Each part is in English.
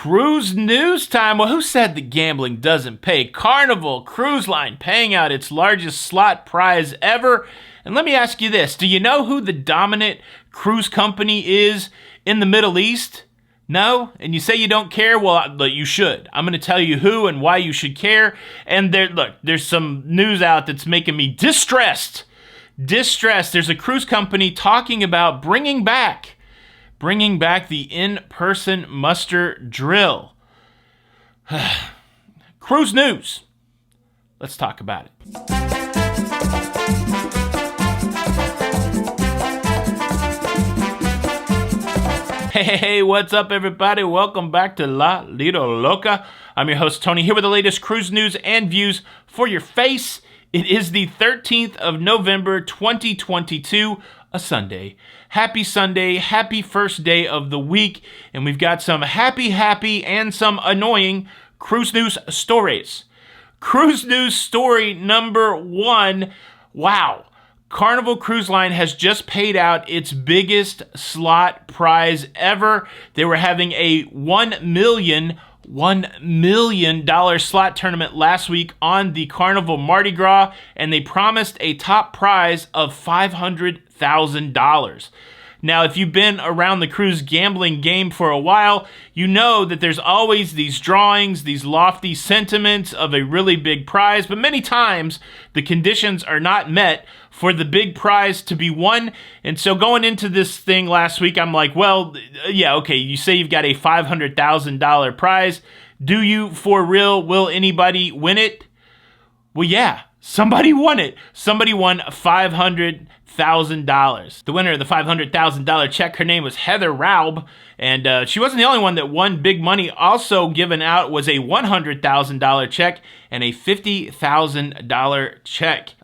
Cruise news time. Well, who said that gambling doesn't pay? Carnival Cruise Line paying out its largest slot prize ever. And let me ask you this. Do you know who the dominant cruise company is in the Middle East? No? And you say you don't care? Well, you should. I'm going to tell you who and why you should care. And there's some news out that's making me distressed. There's a cruise company talking about bringing back the in-person muster drill. Cruise news. Let's talk about it. Hey, what's up, everybody? Welcome back to Lido, Loca. I'm your host, Tony, here with the latest cruise news and views for your face. It is the 13th of November, 2022, a Sunday. Happy Sunday, happy first day of the week, and we've got some happy, and some annoying cruise news stories. Cruise news story number one. Wow. Carnival Cruise Line has just paid out its biggest slot prize ever. They were having a $1 million slot tournament last week on the Carnival Mardi Gras, and they promised a top prize of $500,000. Now, if you've been around the cruise gambling game for a while, you know that there's always these drawings, these lofty sentiments of a really big prize, but many times the conditions are not met for the big prize to be won. And so going into this thing last week, I'm like, well, yeah, okay, you say you've got a $500,000 prize. Do you for real? Will anybody win it? Well, yeah, somebody won it. Somebody won $500,000. The winner of the $500,000 check, her name was Heather Raub, and she wasn't the only one that won big money. Also given out was a $100,000 check and a $50,000 check.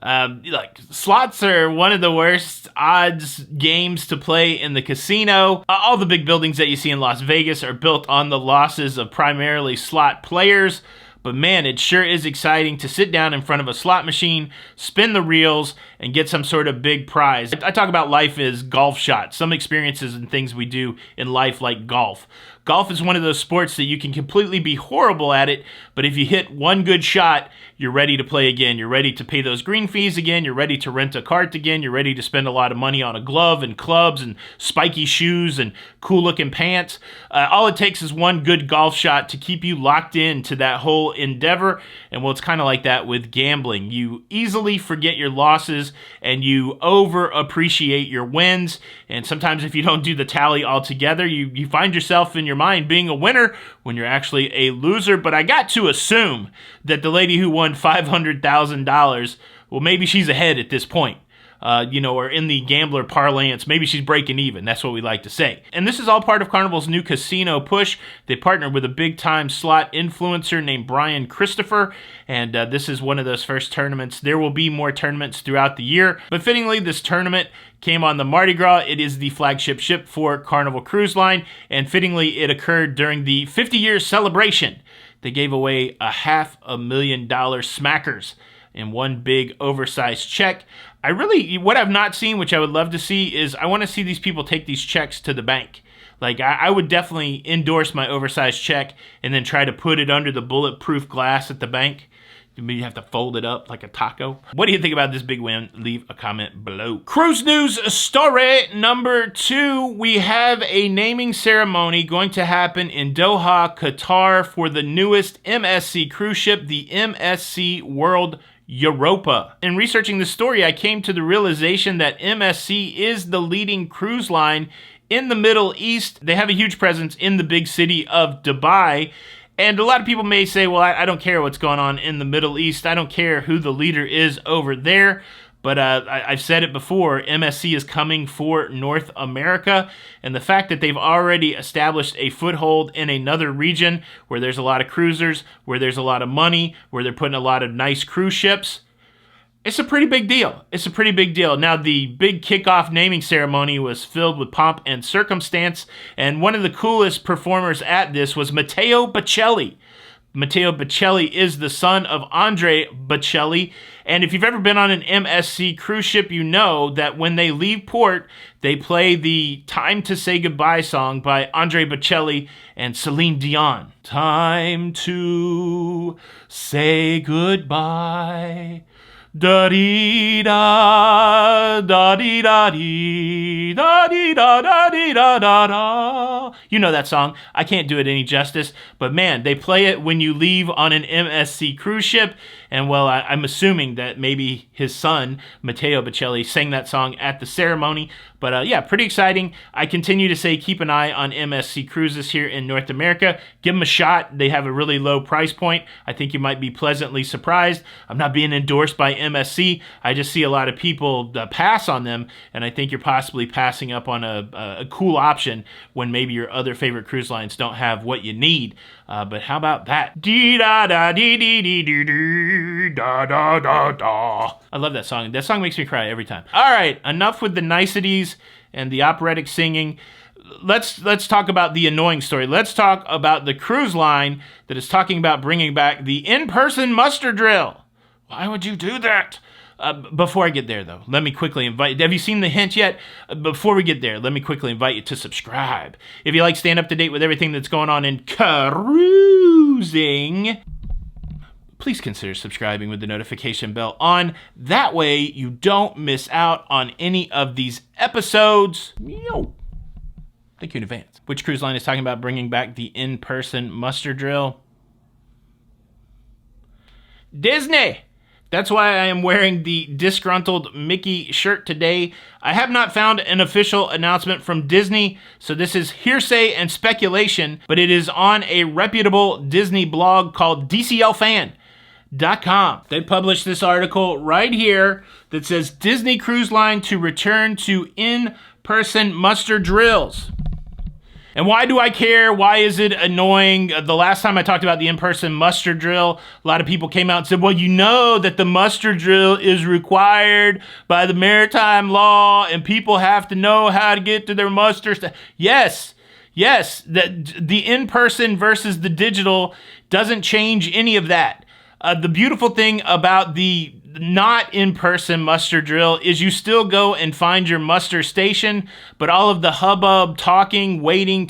Slots are one of the worst odds games to play in the casino. All the big buildings that you see in Las Vegas are built on the losses of primarily slot players. But man, it sure is exciting to sit down in front of a slot machine, spin the reels, and get some sort of big prize. I talk about life as golf shots, some experiences and things we do in life like golf. Golf is one of those sports that you can completely be horrible at it, but if you hit one good shot, you're ready to play again. You're ready to pay those green fees again. You're ready to rent a cart again. You're ready to spend a lot of money on a glove and clubs and spiky shoes and cool-looking pants. All it takes is one good golf shot to keep you locked in to that whole endeavor. And well, it's kind of like that with gambling. You easily forget your losses and you over-appreciate your wins. And sometimes if you don't do the tally altogether, you find yourself in your mind being a winner when you're actually a loser. But I got to assume that the lady who won $500,000, well, maybe she's ahead at this point. Or in the gambler parlance, maybe she's breaking even. That's what we like to say. And this is all part of Carnival's new casino push. They partnered with a big-time slot influencer named Brian Christopher, and this is one of those first tournaments. There will be more tournaments throughout the year, but fittingly, this tournament came on the Mardi Gras. It is the flagship ship for Carnival Cruise Line, and fittingly, it occurred during the 50-year celebration. They gave away a $500,000 smackers in one big oversized check. What I've not seen, which I would love to see, is I want to see these people take these checks to the bank. I would definitely endorse my oversized check and then try to put it under the bulletproof glass at the bank. Maybe you have to fold it up like a taco. What do you think about this big win? Leave a comment below. Cruise news story number two. We have a naming ceremony going to happen in Doha, Qatar for the newest MSC cruise ship, the MSC World Europa. In researching this story, I came to the realization that MSC is the leading cruise line in the Middle East. They have a huge presence in the big city of Dubai. And a lot of people may say, well, I don't care what's going on in the Middle East. I don't care who the leader is over there. But I've said it before, MSC is coming for North America. And the fact that they've already established a foothold in another region where there's a lot of cruisers, where there's a lot of money, where they're putting a lot of nice cruise ships, it's a pretty big deal. It's a pretty big deal. Now, the big kickoff naming ceremony was filled with pomp and circumstance. And one of the coolest performers at this was Matteo Bocelli. Matteo Bocelli is the son of Andre Bocelli. And if you've ever been on an MSC cruise ship, you know that when they leave port, they play the Time to Say Goodbye song by Andre Bocelli and Celine Dion. Time to say goodbye. Da-dee-da, da-dee-da-dee, da-dee-da-da-dee-da-da-da. You know that song. I can't do it any justice, but man, they play it when you leave on an MSC cruise ship, and well, I'm assuming that maybe his son, Matteo Bocelli, sang that song at the ceremony, but yeah, pretty exciting. I continue to say keep an eye on MSC Cruises here in North America. Give them a shot. They have a really low price point. I think you might be pleasantly surprised. I'm not being endorsed by MSC. I just see a lot of people pass on them, and I think you're possibly passing up on a cool option when maybe your other favorite cruise lines don't have what you need. But how about that? Dee-da-da-dee-dee-dee-dee-da-da-da-da. I love that song. That song makes me cry every time. All right, enough with the niceties and the operatic singing. Let's talk about the annoying story. Let's talk about the cruise line that is talking about bringing back the in-person muster drill. Why would you do that? Before I get there, though, let me quickly invite you. Have you seen the hint yet? Before we get there, let me quickly invite you to subscribe. If you like staying up to date with everything that's going on in cruising, please consider subscribing with the notification bell on. That way, you don't miss out on any of these episodes. Thank you in advance. Which cruise line is talking about bringing back the in-person muster drill? Disney! That's why I am wearing the disgruntled Mickey shirt today. I have not found an official announcement from Disney, so this is hearsay and speculation, but it is on a reputable Disney blog called DCLFan.com. They published this article right here that says Disney Cruise Line to return to in-person muster drills. And why do I care? Why is it annoying? The last time I talked about the in-person muster drill, a lot of people came out and said, well, you know that the muster drill is required by the maritime law and people have to know how to get to their muster. Yes, that the in-person versus the digital doesn't change any of that. The beautiful thing about the not in-person muster drill is you still go and find your muster station, but all of the hubbub, talking, waiting,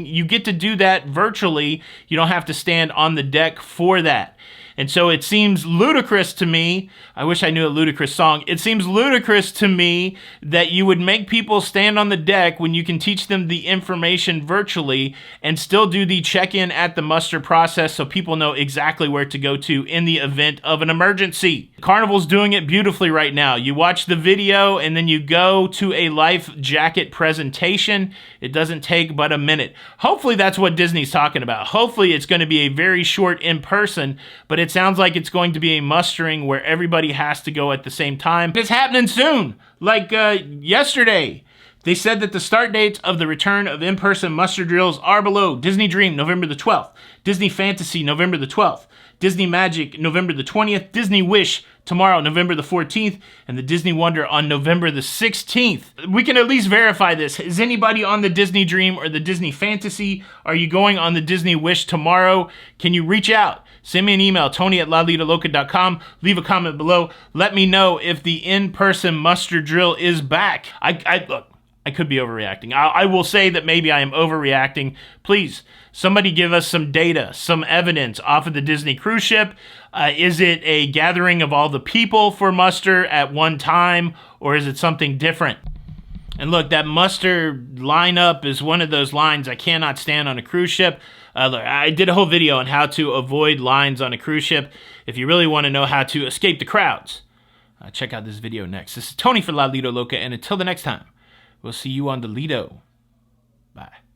you get to do that virtually. You don't have to stand on the deck for that. And so it seems ludicrous to me, I wish I knew a ludicrous song, it seems ludicrous to me that you would make people stand on the deck when you can teach them the information virtually and still do the check-in at the muster process so people know exactly where to go to in the event of an emergency. Carnival's doing it beautifully right now. You watch the video and then you go to a life jacket presentation. It doesn't take but a minute. Hopefully that's what Disney's talking about. Hopefully it's going to be a very short in-person, but it sounds like it's going to be a mustering where everybody has to go at the same time. It's happening soon, like yesterday. They said that the start dates of the return of in-person muster drills are below. Disney Dream, November the 12th. Disney Fantasy, November the 12th. Disney Magic, November the 20th. Disney Wish, tomorrow, November the 14th. And the Disney Wonder on November the 16th. We can at least verify this. Is anybody on the Disney Dream or the Disney Fantasy? Are you going on the Disney Wish tomorrow? Can you reach out? Send me an email, tony@lalidoloca.com. Leave a comment below. Let me know if the in-person muster drill is back. Look, I could be overreacting. I will say that maybe I am overreacting. Please, somebody give us some data, some evidence off of the Disney cruise ship. Is it a gathering of all the people for muster at one time, or is it something different? And look, that muster lineup is one of those lines I cannot stand on a cruise ship. Look, I did a whole video on how to avoid lines on a cruise ship. If you really want to know how to escape the crowds, check out this video next. This is Tony for La Lido Loca, and until the next time, we'll see you on the Lido. Bye.